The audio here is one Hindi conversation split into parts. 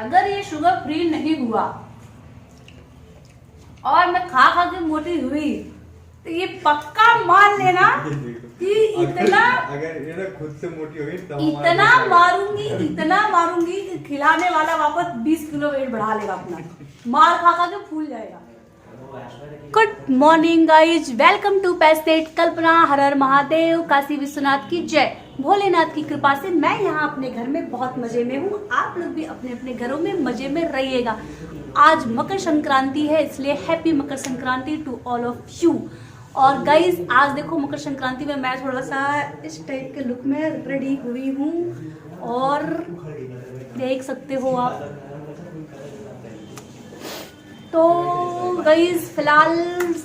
अगर ये शुगर फ्री नहीं हुआ और मैं खा खा के मोटी हुई तो ये पक्का मान लेना कि इतना अगर ये ना खुद से मोटी हो गई तो इतना मारूंगी कि खिलाने वाला वापस 20 किलो वेट बढ़ा लेगा अपना, मार खा खा के फूल जाएगा। Good morning guys, welcome to पैस्टेट कल्पना। हर हर महादेव, काशी विश्वनाथ की जय। भोलेनाथ की कृपा से मैं यहाँ अपने घर में बहुत मजे में हूँ। आप लोग भी अपने अपने घरों में मजे में रहिएगा। आज मकर संक्रांति है, इसलिए happy Makar Sankranti to all of you. और गाइज आज देखो मकर संक्रांति में मैं थोड़ा सा इस टाइप के लुक में रेडी हुई हूँ और देख सकते हो आप। तो गाइज फिलहाल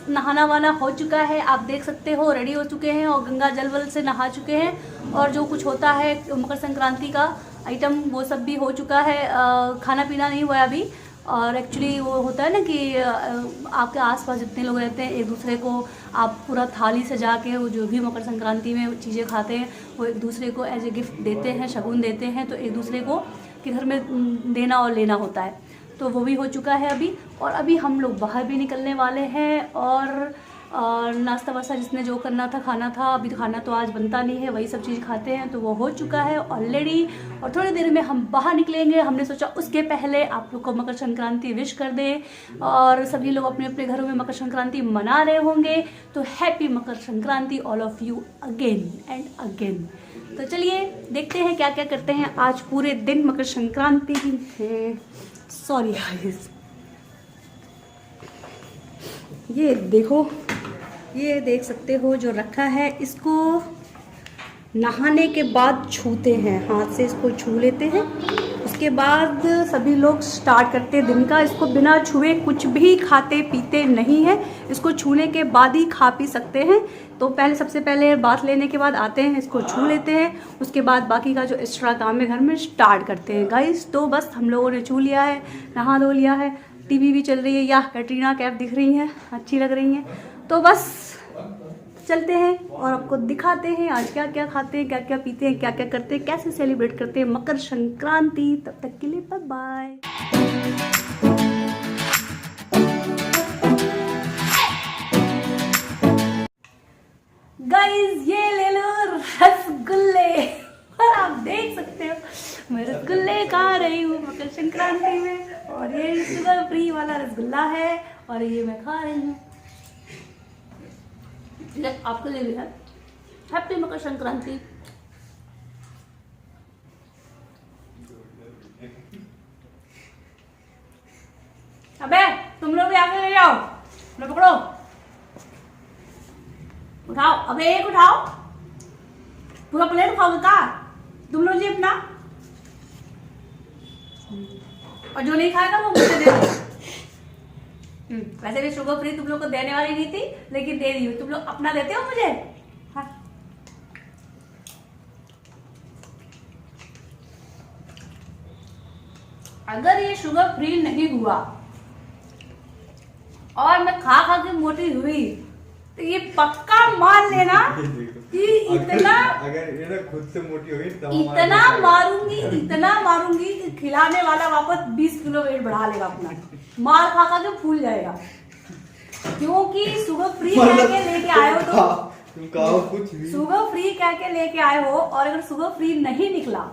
नहाना वाना हो चुका है, आप देख सकते हो रेडी हो चुके हैं और गंगा जल वल से नहा चुके हैं और जो कुछ होता है मकर संक्रांति का आइटम वो सब भी हो चुका है। खाना पीना नहीं हुआ है अभी। और एक्चुअली वो होता है ना कि आपके आसपास जितने लोग रहते हैं एक दूसरे को आप पूरा थाली सजा के वो जो भी मकर संक्रांति में चीज़ें खाते हैं वो एक दूसरे को एज ए गिफ्ट देते हैं, शगुन देते हैं। तो एक दूसरे को के घर में देना और लेना होता है, तो वो भी हो चुका है अभी। और अभी हम लोग बाहर भी निकलने वाले हैं और नाश्ता वास्ता जिसने जो करना था खाना था। अभी तो खाना तो आज बनता नहीं है, वही सब चीज़ खाते हैं, तो वो हो चुका है ऑलरेडी। और थोड़ी देर में हम बाहर निकलेंगे। हमने सोचा उसके पहले आप लोग को मकर संक्रांति विश कर दें और सभी लोग अपने अपने घरों में मकर संक्रांति मना रहे होंगे। तो happy Makar Sankranti all of you again and again. तो चलिए देखते हैं क्या क्या करते हैं आज पूरे दिन मकर संक्रांति है। सॉरी गाइस, ये देखो, ये देख सकते हो जो रखा है, इसको नहाने के बाद छूते हैं, हाथ से इसको छू लेते हैं। उसके बाद सभी लोग स्टार्ट करते हैं दिन का। इसको बिना छुए कुछ भी खाते पीते नहीं है, इसको छूने के बाद ही खा पी सकते हैं। तो पहले सबसे पहले बात लेने के बाद आते हैं, इसको छू लेते हैं। उसके बाद बाकी का जो एक्स्ट्रा काम है घर में स्टार्ट करते हैं गाइस। तो बस हम लोगों ने छू लिया है, नहा धो लिया है, टीवी भी चल रही है, या कैटरीना कैफ दिख रही है, अच्छी लग रही हैं। तो बस चलते हैं और आपको दिखाते हैं आज क्या क्या खाते हैं, क्या क्या पीते हैं, क्या क्या करते हैं, कैसे सेलिब्रेट करते हैं मकर संक्रांति। तब तक के लिए बाय बाय। गाइस ये ले लो रसगुल्ले और आप देख सकते हो मैं रसगुल्ले खा रही हूँ मकर संक्रांति में। और ये शुगर फ्री वाला रसगुल्ला है और ये मैं खा रही हूँ। आपके लिए भी है हैप्पी मकर संक्रांति। अबे तुम लोग भी आगे ले जाओ, लो पकड़ो, उठाओ, अबे एक उठाओ, पूरा प्लेट खाओगे का तुम लोग जी अपना, और जो नहीं खाएगा वो मुझे दे दो। वैसे भी शुगर फ्री तुम लोग को देने वाली नहीं थी, लेकिन दे दी। तुम लोग अपना देते हो मुझे। हाँ। अगर ये शुगर फ्री नहीं हुआ और मैं खा खा के मोटी हुई तो ये पक्का मान लेना कि अगर ये ना खुद से मोटी हो गई तो इतना मारूंगी कि खिलाने वाला वापस 20 किलो वेट बढ़ा लेगा अपना, मार खा खा के फूल जाएगा। क्योंकि शुगर फ्री कह के लेके आए हो तो तुम कहो कुछ भी, शुगर फ्री कह के लेके आए हो और अगर शुगर फ्री नहीं निकला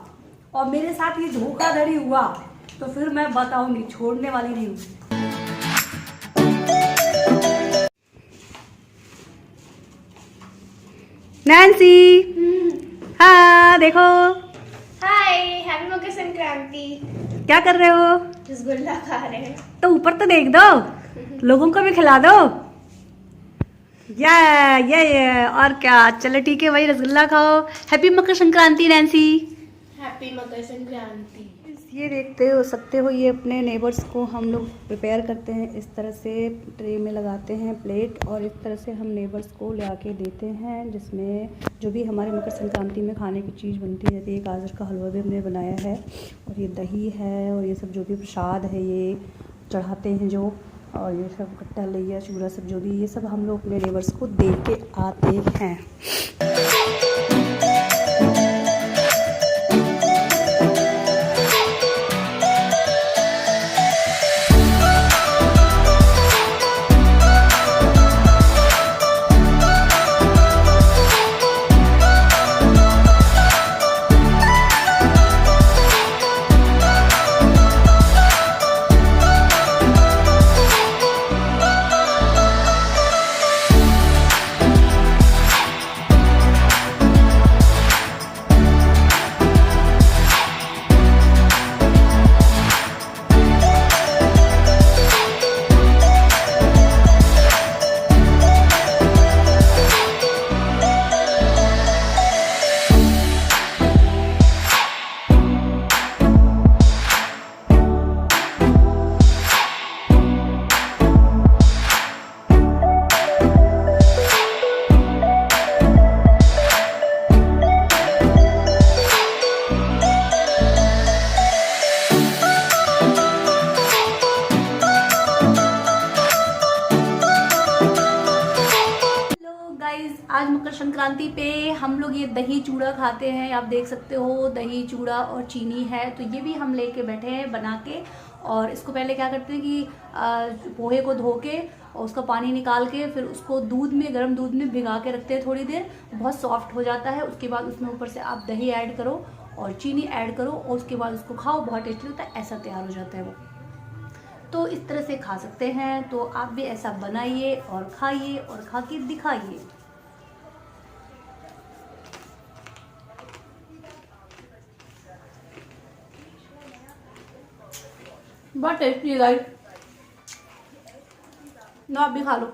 और मेरे साथ ये धोखाधड़ी हुआ तो फिर मैं बताऊंगी, छोड़ने वाली नहीं हूँ। नैन्सी, हाँ देखो, हाय, हैप्पी मकर संक्रांति। क्या कर रहे हो? रसगुल्ला खा रहे हैं। तो ऊपर तो देख दो, लोगों को भी खिला दो। ये और क्या, चलो ठीक है, वही रसगुल्ला खाओ। Happy Makar Sankranti Nancy. Happy Makar Sankranti. ये देखते हो सकते हो, ये अपने नेबर्स को हम लोग प्रिपेयर करते हैं, इस तरह से ट्रे में लगाते हैं प्लेट और इस तरह से हम नेबर्स को ले आके देते हैं, जिसमें जो भी हमारे मकर संक्रांति में खाने की चीज़ बनती है। ये गाजर का हलवा भी हमने बनाया है और ये दही है और ये सब जो भी प्रसाद है ये चढ़ाते हैं जो, और ये सब कट्टा लैया चूड़ा सब जो भी, ये सब हम लोग अपने नेबर्स को दे के आते हैं। संक्रांति पे हम लोग ये दही चूड़ा खाते हैं, आप देख सकते हो दही चूड़ा और चीनी है, तो ये भी हम लेके बैठे हैं बना के। और इसको पहले क्या करते हैं कि पोहे को धो के और उसका पानी निकाल के फिर उसको दूध में, गर्म दूध में भिगा के रखते हैं थोड़ी देर, बहुत सॉफ्ट हो जाता है। उसके बाद उसमें ऊपर से आप दही ऐड करो और चीनी ऐड करो और उसके बाद उसको खाओ, बहुत टेस्टी होता है। ऐसा तैयार हो जाता है वो, तो इस तरह से खा सकते हैं। तो आप भी ऐसा बनाइए और खाइए और खा के दिखाइए। बहुत टेस्टी है गाइस, लो आप भी खा लो।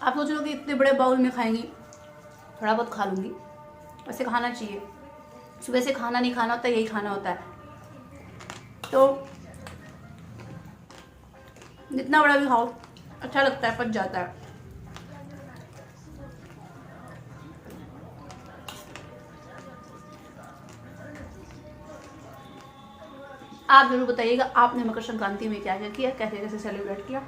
आप सोच लो कि इतने बड़े बाउल में खाएंगी, थोड़ा बहुत खा लूँगी। वैसे खाना चाहिए, सुबह से खाना नहीं खाना होता, यही खाना होता है। तो जितना बड़ा भी खाओ अच्छा लगता है, पच जाता है। आप जरूर बताइएगा आपने मकर संक्रांति में क्या क्या किया, कैसे कैसे सेलिब्रेट किया।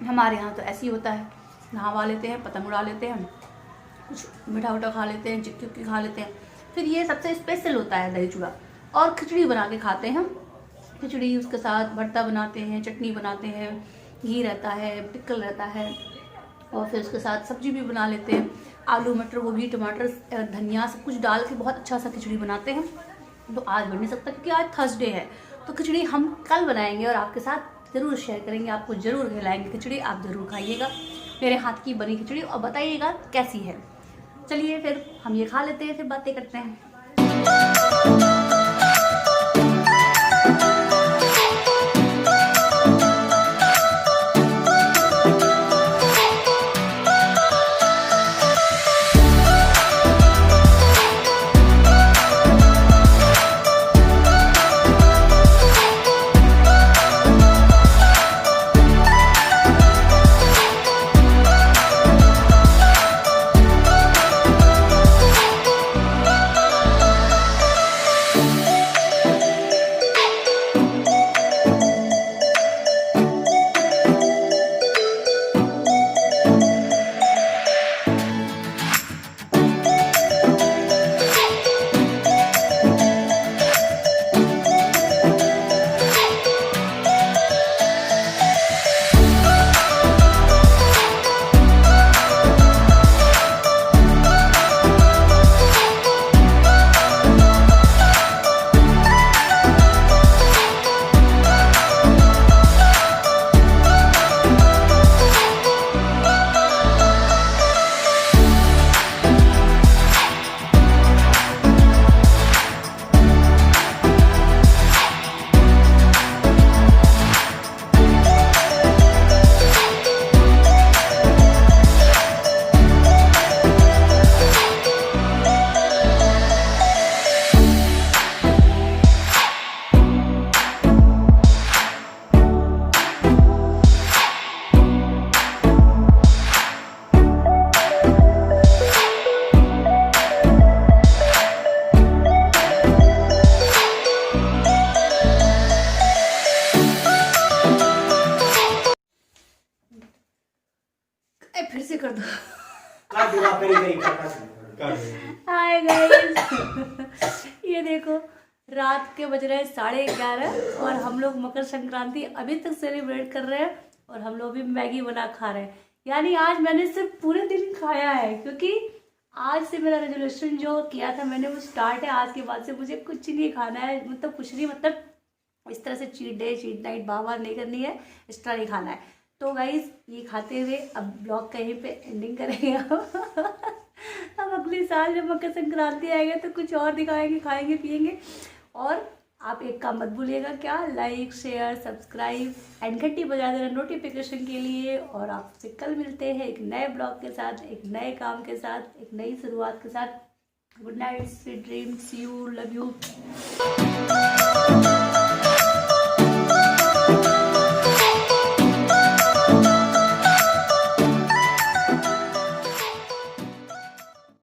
हमारे यहाँ तो ऐसे ही होता है, नहावा लेते हैं, पतंग उड़ा लेते हैं, कुछ मीठा उठा खा लेते हैं, चिक्की उक्की खा लेते हैं। फिर ये सबसे स्पेशल होता है दही चूड़ा, और खिचड़ी बना के खाते हैं हम। खिचड़ी, उसके साथ भरता बनाते हैं, चटनी बनाते हैं, घी रहता है, पिकल रहता है, और फिर उसके साथ सब्जी भी बना लेते हैं। आलू मटर गोभी टमाटर धनिया सब कुछ डाल के बहुत अच्छा सा खिचड़ी बनाते हैं। तो आज बन नहीं सकता क्योंकि आज थर्सडे है, तो खिचड़ी हम कल बनाएंगे और आपके साथ ज़रूर शेयर करेंगे, आपको ज़रूर खिलाएंगे खिचड़ी। आप ज़रूर खाइएगा मेरे हाथ की बनी खिचड़ी और बताइएगा कैसी है। चलिए फिर हम ये खा लेते हैं, फिर बातें करते हैं। फिर से कर दो। हाय गाइस, ये देखो रात के बज रहे हैं 11:30 और हम लोग मकर संक्रांति अभी तक सेलिब्रेट कर रहे हैं और हम लोग भी मैगी बना खा रहे हैं। यानी आज मैंने सिर्फ पूरे दिन खाया है, क्योंकि आज से मेरा रेजोल्यूशन जो किया था मैंने वो स्टार्ट है। आज के बाद से मुझे कुछ नहीं खाना है, मतलब कुछ नहीं, मतलब इस तरह से चीट डे चीट नाइट बार नहीं करनी है, इस तरह नहीं खाना है। तो गाइज ये खाते हुए अब ब्लॉग कहीं पे एंडिंग करेंगे अब अगले साल जब मकर संक्रांति आएगा तो कुछ और दिखाएंगे, खाएंगे पिएंगे। और आप एक काम मत भूलिएगा, क्या, लाइक शेयर सब्सक्राइब एंड घंटी बजा देना नोटिफिकेशन के लिए। और आपसे कल मिलते हैं एक नए ब्लॉग के साथ, एक नए काम के साथ, एक नई शुरुआत के साथ। Good night, sweet dreams, you, love you.